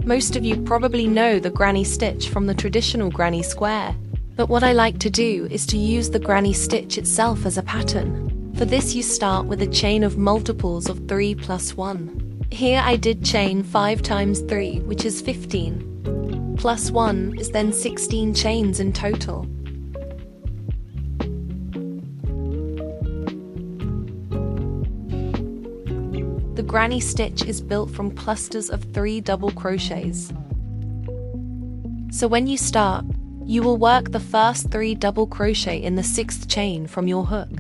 Most of you probably know the granny stitch from the traditional granny square, but what I like to do is to use the granny stitch itself as a pattern. For this you start with a chain of multiples of 3 plus 1. Here I did chain 5 times 3, which is 15. Plus 1 is then 16 chains in total. The granny stitch is built from clusters of 3 double crochets. So when you start, you will work the first 3 double crochet in the 6th chain from your hook.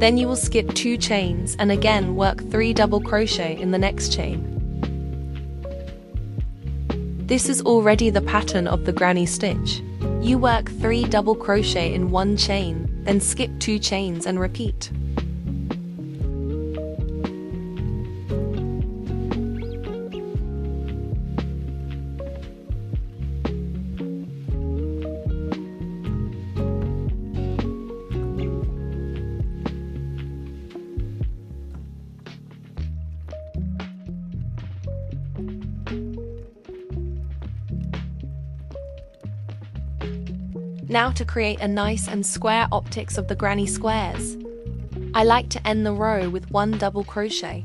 Then you will skip 2 chains and again work 3 double crochet in the next chain. This is already the pattern of the granny stitch. You work 3 double crochet in 1 chain, then skip 2 chains and repeat. Now to create a nice and square optics of the granny squares, I like to end the row with 1 double crochet.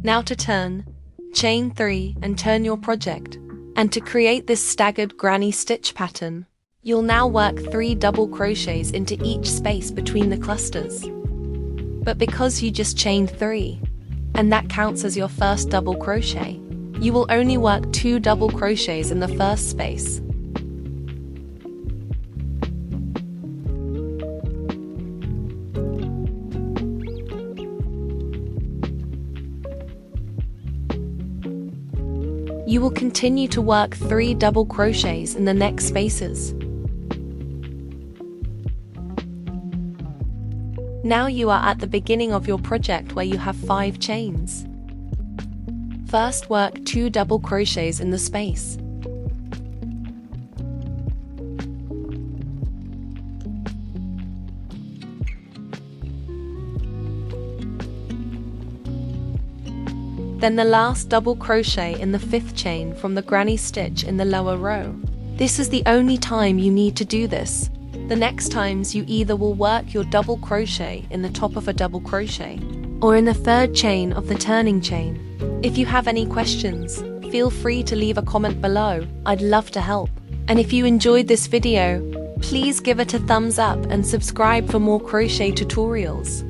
Now to turn, chain 3 and turn your project. And to create this staggered granny stitch pattern, you'll now work 3 double crochets into each space between the clusters. But because you just chained 3, and that counts as your first double crochet, you will only work 2 double crochets in the first space. You will continue to work 3 double crochets in the next spaces. Now you are at the beginning of your project where you have 5 chains. First work 2 double crochets in the space. Then the last double crochet in the 5th chain from the granny stitch in the lower row. This is the only time you need to do this. The next times you either will work your double crochet in the top of a double crochet or in the 3rd chain of the turning chain. If you have any questions, feel free to leave a comment below. I'd love to help. And if you enjoyed this video, please give it a thumbs up and subscribe for more crochet tutorials.